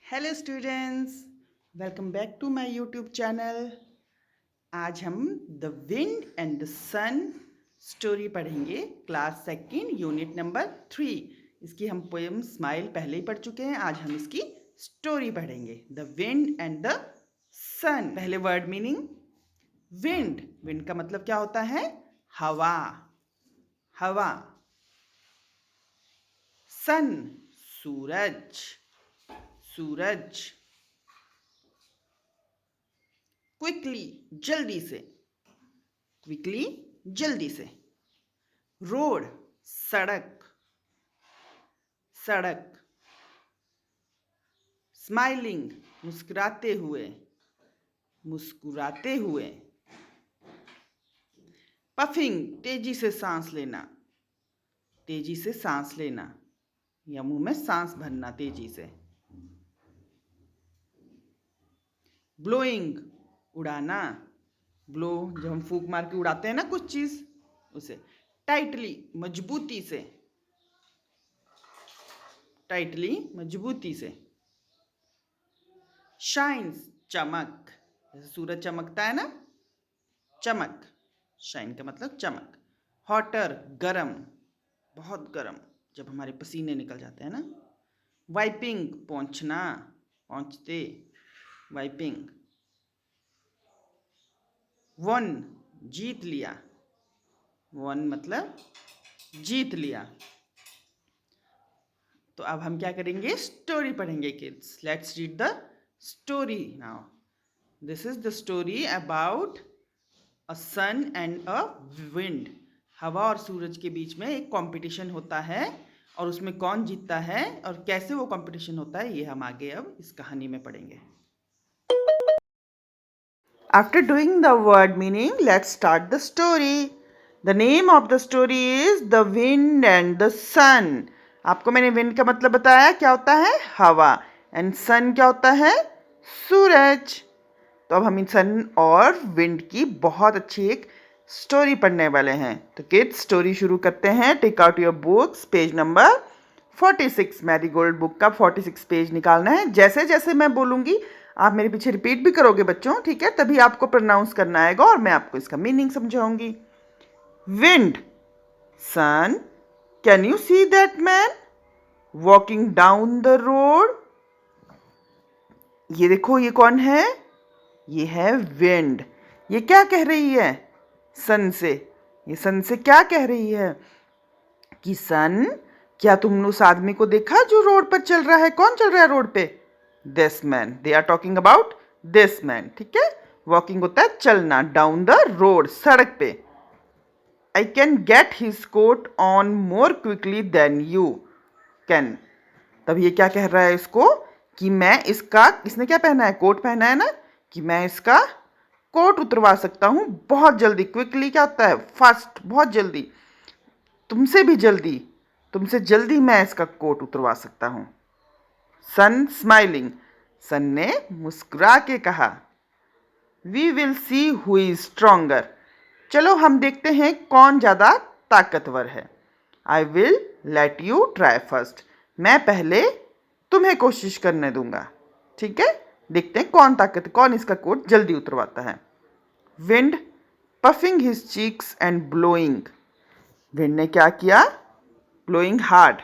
Hello students, welcome back to my YouTube channel. आज हम the wind and the sun story पढ़ेंगे। Class second unit number 3। इसकी हम poem smile पहले ही पढ़ चुके हैं। आज हम इसकी स्टोरी पढ़ेंगे, द विंड एंड द सन। पहले वर्ड मीनिंग। विंड, विंड का मतलब क्या होता है? हवा, हवा। सन, सूरज, सूरज। क्विकली, जल्दी से, क्विकली, जल्दी से। रोड, सड़क, सड़क। स्माइलिंग, मुस्कुराते हुए, मुस्कुराते हुए। पफिंग, तेजी से सांस लेना, तेजी से सांस लेना या मुंह में सांस भरना तेजी से। ब्लोइंग, उड़ाना, ब्लो जब हम फूंक मार के उड़ाते हैं ना कुछ चीज, उसे। टाइटली, मजबूती से, टाइटली, मजबूती से। शाइन्स, चमक, जैसे सूरज चमकता है ना, चमक। शाइन का मतलब चमक। हॉटर, गरम, बहुत गरम, जब हमारे पसीने निकल जाते हैं ना। वाइपिंग, पोंछना, पोंछते, वाइपिंग। वन, जीत लिया, वन मतलब जीत लिया। तो अब हम क्या करेंगे? स्टोरी पढ़ेंगे kids. Let's read the story now. This is the story about a sun and a wind. हवा और सूरज के बीच में एक कंपटीशन होता है और उसमें कौन जीतता है और कैसे वो कंपटीशन होता है, ये हम आगे अब इस कहानी में पढ़ेंगे। After doing the word meaning, let's start the story. The name of the story is The Wind and the Sun. आपको मैंने विंड का मतलब बताया, क्या होता है? हवा। एंड सन क्या होता है? सूरज। तो अब हम इन सन और विंड की बहुत अच्छी एक स्टोरी पढ़ने वाले हैं। तो किड्स, स्टोरी शुरू करते हैं। Take out your books, page number 46। Marigold book का 46 पेज निकालना है। जैसे जैसे मैं बोलूँगी आप मेरे पीछे रिपीट भी करोगे बच्चों, ठीक है? तभी आपको प्रोनाउंस करना आएगा और मैं आपको इसका मीनिंग समझाऊंगी। Wind, sun, can you see that man walking down the road? ये देखो, ये कौन है? ये है विंड। ये क्या कह रही है सन से? ये सन से क्या कह रही है कि सन, क्या तुमने उस आदमी को देखा जो रोड पर चल रहा है? कौन चल रहा है रोड पे? This man. They are talking about this man, ठीक है? वॉकिंग होता है चलना, डाउन द रोड, सड़क पे। I can get his coat on more quickly then you can. तब ये क्या कह रहा है इसको कि मैं इसका, इसने क्या पहना है? कोट पहना है ना, कि मैं इसका कोट उतरवा सकता हूँ बहुत जल्दी। क्विकली क्या होता है? फास्ट, बहुत जल्दी, तुमसे भी जल्दी, तुमसे जल्दी मैं इसका कोट उतरवा सकता हूँ। सन स्माइलिंग, सन ने मुस्कुरा के कहा। We will see who is stronger. चलो हम देखते हैं कौन ज़्यादा ताकतवर है। I will let you try first. मैं पहले तुम्हें कोशिश करने दूंगा, ठीक है? देखते हैं कौन इसका कोट जल्दी उतरवाता है। Wind, puffing his cheeks and blowing. Wind ने क्या किया? Blowing hard.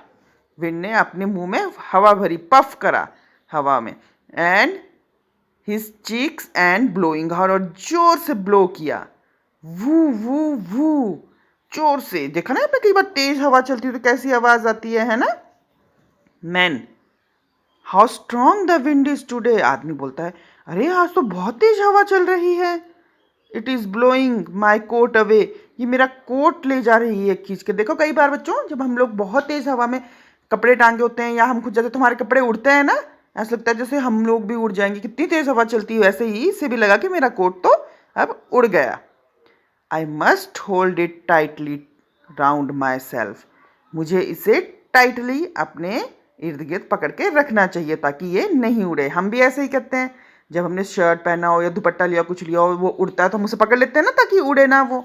विंड ने अपने मुंह में हवा भरी, पफ करा हवा में। And his cheeks and blowing hard, और जोर से ब्लो किया। वू वू वू, जोर से। देखा ना आपने, कई बार तेज हवा चलती है तो कैसी आवाज आती है ना? Man, how strong the wind is today. आदमी बोलता है, अरे आज तो बहुत तेज हवा चल रही है। It is blowing my coat away. ये मेरा कोट ले जा रही है खींच के। देखो कई बार बच्चों, जब हम लोग बहुत तेज हवा में कपड़े टांगे होते हैं या हम खुद जाते, तुम्हारे कपड़े उड़ते हैं ना, ऐसा लगता है जैसे हम लोग भी उड़ जाएंगे, कितनी तेज हवा चलती है। वैसे ही इससे भी लगा कि मेरा कोट तो अब उड़ गया। I must hold it tightly round my self. मुझे इसे टाइटली अपने इर्द गिर्द पकड़ के रखना चाहिए ताकि ये नहीं उड़े। हम भी ऐसे ही करते हैं, जब हमने शर्ट पहना हो या दुपट्टा लिया, कुछ लिया हो, वो उड़ता है तो हम उसे पकड़ लेते हैं ना ताकि उड़े ना वो।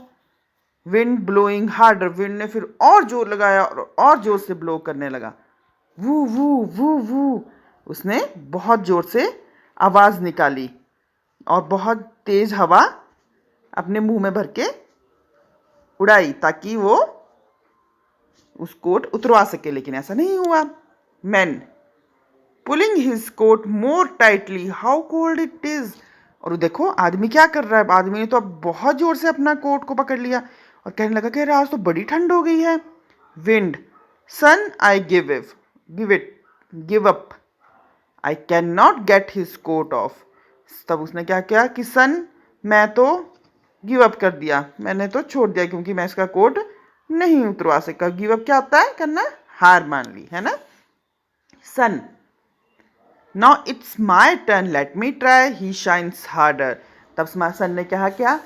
Wind blowing harder. विंड ने फिर और जोर लगाया और जोर से ब्लो करने लगा। वू वू वू वू, उसने बहुत ज़ोर से आवाज़ निकाली और बहुत तेज़ हवा अपने मुंह में भर के उड़ाई ताकि वो उस कोट उतरवा सके, लेकिन ऐसा नहीं हुआ। Man pulling his coat more tightly, how cold it is. और देखो आदमी क्या कर रहा है, आदमी ने तो अब बहुत जोर से अपना कोट को पकड़ लिया और कहने लगा कि आज तो बड़ी ठंड हो गई है। Wind sun I give up, I can not get his coat off. तब उसने क्या किया कि सन मैं तो गिव अप कर दिया, मैंने तो छोड़ दिया क्योंकि मैं इसका कोट नहीं उतरवा सका। गिव अप क्या होता है, करना, हार मान ली, है ना। Sun now it's my turn let me try, he shines harder. तब सन ने कहा क्या,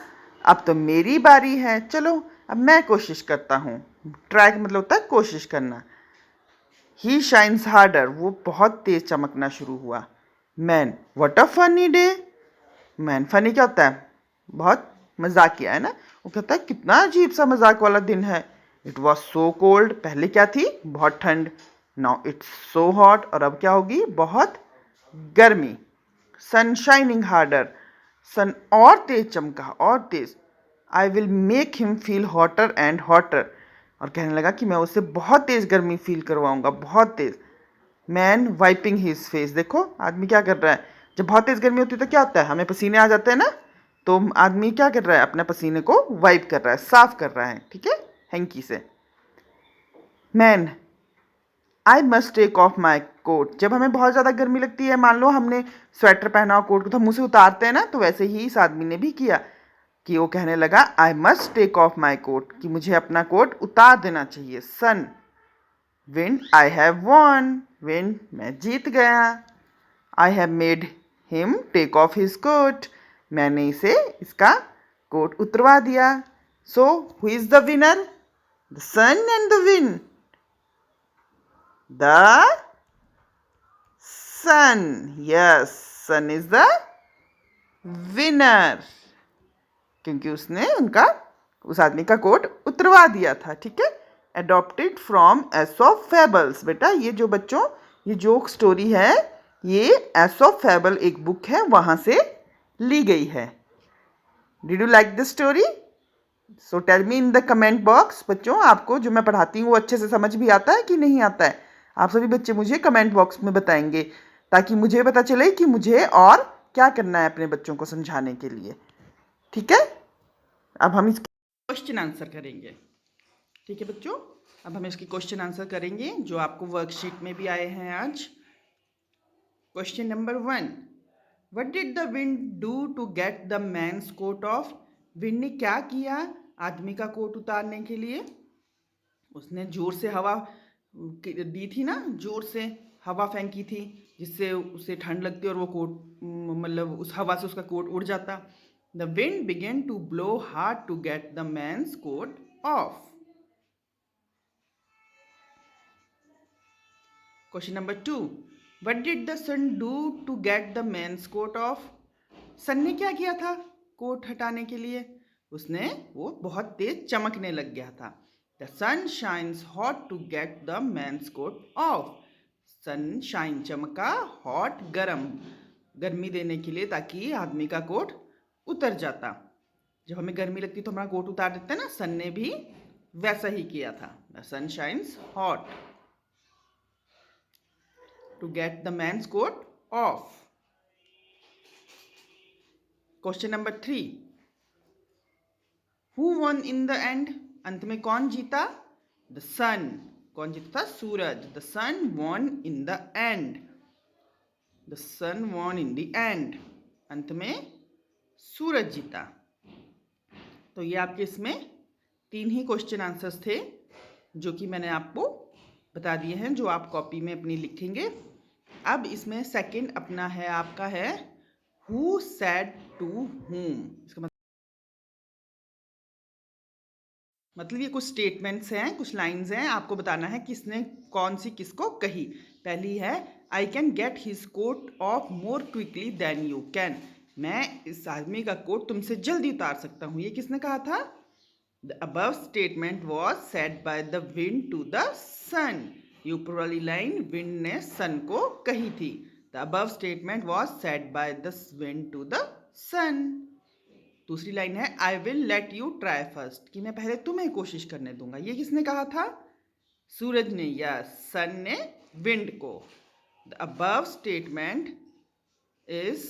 अब तो मेरी बारी है, चलो अब मैं कोशिश करता हूँ। ट्राई का मतलब होता है कोशिश करना। ही शाइन्स हार्डर, वो बहुत तेज चमकना शुरू हुआ। Man what a funny day. Man funny क्या होता है, बहुत मजाकिया, है ना। वो कहता है कितना अजीब सा मजाक वाला दिन है। इट वॉज सो कोल्ड, पहले क्या थी, बहुत ठंड। नाउ इट्स सो हॉट, और अब क्या होगी, बहुत गर्मी। सन शाइनिंग हार्डर, सन और तेज चमका, और तेज। I will make him feel hotter and hotter, और कहने लगा कि मैं उसे बहुत तेज गर्मी फील करवाऊंगा, बहुत तेज। मैन वाइपिंग हिज फेस, देखो आदमी क्या कर रहा है, जब बहुत तेज गर्मी होती है तो क्या होता है, हमें पसीने आ जाते हैं ना, तो आदमी क्या कर रहा है, अपने पसीने को वाइप कर रहा है, साफ कर रहा है, ठीक है, हैंकी से। Man I must take off my coat, जब हमें बहुत ज़्यादा गर्मी लगती है, मान लो हमने स्वेटर पहना हो, कोट को तो हम उसे उतारते हैं ना, तो वैसे ही इस आदमी ने भी किया कि वो कहने लगा I must take off my coat, कि मुझे अपना कोट उतार देना चाहिए। Sun wind I have won, wind मैं जीत गया। I have made him take off his coat, मैंने इसे इसका कोट उतरवा दिया। So who is the winner, the sun and the wind. The sun. Yes, sun is the winner. क्योंकि उसने उस आदमी का कोट उतरवा दिया था, ठीक है। अडॉप्टेड फ्रॉम एसॉप फेबल्स, बेटा ये जो बच्चों ये जोक स्टोरी है, ये एसॉप फेबल एक बुक है, वहां से ली गई है। Did you like the story? So tell me in the comment box. बच्चों आपको जो मैं पढ़ाती हूँ वो अच्छे से समझ भी आता है कि नहीं आता है? आप सभी बच्चे मुझे कमेंट बॉक्स में बताएंगे ताकि मुझे पता चले कि मुझे और क्या करना है अपने बच्चों को समझाने के लिए, ठीक है। अब हम इसके क्वेश्चन आंसर करेंगे, ठीक है बच्चों। अब हम इसके क्वेश्चन आंसर करेंगे जो आपको वर्कशीट में भी आए हैं आज। Question number 1, what did the wind do to get the man's coat off. Wind ने क्या किया आदमी का कोट उतारने के लिए? उसने जोर से हवा दी थी ना, जोर से हवा फेंकी थी जिससे उसे ठंड लगती और वो कोट मतलब उस हवा से उसका कोट उड़ जाता। The wind begin to blow hard to get the man's coat off. Question number 2, what did the sun do to get the man's coat off. Sun ने क्या किया था कोट हटाने के लिए? उसने वो बहुत तेज चमकने लग गया था। The sun shines hot to get the man's coat off. Sunshine चमका, हॉट गरम, गर्मी देने के लिए ताकि आदमी का कोट उतर जाता। जब हमें गर्मी लगती तो हमारा कोट उतार देते हैं ना, सन ने भी वैसा ही किया था। The sun shines hot to get the man's coat off. Question number 3, who won in the end. अंत में कौन जीता? The sun. कौन जीता था? सूरज। The sun won in the end. The sun won in the end. अंत में सूरज जीता। तो ये आपके इसमें 3 ही क्वेश्चन आंसर्स थे जो कि मैंने आपको बता दिए हैं, जो आप कॉपी में अपनी लिखेंगे। अब इसमें सेकंड अपना है, आपका है हु सेड टू whom। इसका मतलब ये कुछ स्टेटमेंट्स हैं, कुछ लाइंस हैं, आपको बताना है किसने कौन सी किसको कही। पहली है I can get his coat off more quickly then you can. मैं इस आदमी का कोट तुमसे जल्दी उतार सकता हूँ। ये किसने कहा था? The above statement was said by the wind to the sun. ये ऊपर वाली लाइन विंड ने सन को कही थी। The above statement was said by the wind to the sun. दूसरी लाइन है I will let you try first, कि मैं पहले तुम्हें कोशिश करने दूंगा। ये किसने कहा था? सूरज ने या सन ने विंड को। The above statement is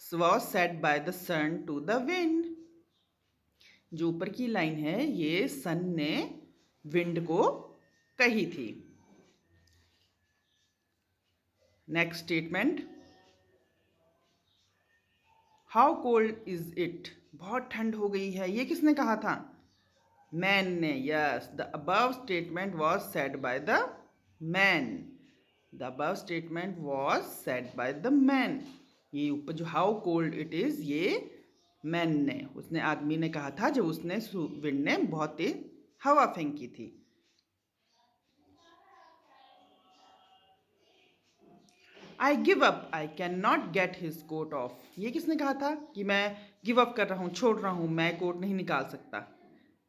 was said by the sun to the wind. जो ऊपर की लाइन है ये सन ने विंड को कही थी। Next statement, how cold is it, बहुत ठंड हो गई है। ये किसने कहा था? मैन ने। Yes, the above statement was said by the man. The above statement was said by the man. ये ऊपर जो हाउ कोल्ड इट इज, ये मैन ने, उसने आदमी ने कहा था जब उसने विंड ने बहुत तेज हवा फेंकी थी। I give up, I can not get his coat off. ये किसने कहा था कि मैं गिव अप कर रहा हूँ, छोड़ रहा हूँ, मैं कोट नहीं निकाल सकता।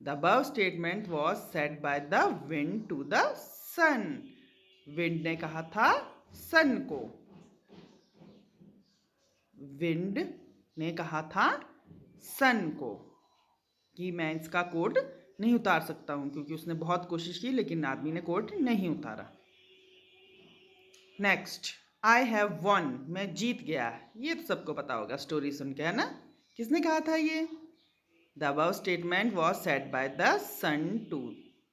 The above statement was said by the wind to the sun. Wind ने कहा था सन को। विंड ने कहा था सन को कि मैं इसका कोट नहीं उतार सकता हूं, क्योंकि उसने बहुत कोशिश की लेकिन आदमी ने कोट नहीं उतारा। नेक्स्ट, आई हैव वन, मैं जीत गया। ये तो सबको पता होगा स्टोरी सुन के, है ना? किसने कहा था ये? The above statement was said by the sun to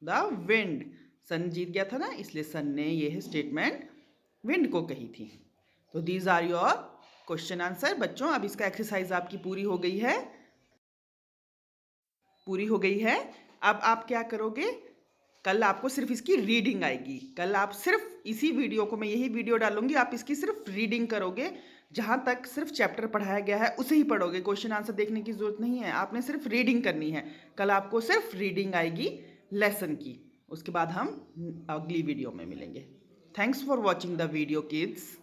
the wind. Sun जीत गया था ना, इसलिए सन ने यह स्टेटमेंट विंड को कही थी। तो these are your question answer. बच्चों, अब इसका एक्सरसाइज आपकी पूरी हो गई है। अब आप क्या करोगे? कल आपको सिर्फ इसकी रीडिंग आएगी। कल आप सिर्फ इसी वीडियो को, मैं यही वीडियो डालूंगी, आप इसकी सिर्फ रीडिंग करोगे। जहां तक सिर्फ चैप्टर पढ़ाया गया है उसे ही पढ़ोगे, क्वेश्चन आंसर देखने की जरूरत नहीं है। आपने सिर्फ रीडिंग करनी है। कल आपको सिर्फ रीडिंग आएगी लेसन की। उसके बाद हम अगली वीडियो में मिलेंगे। Thanks for watching the video kids.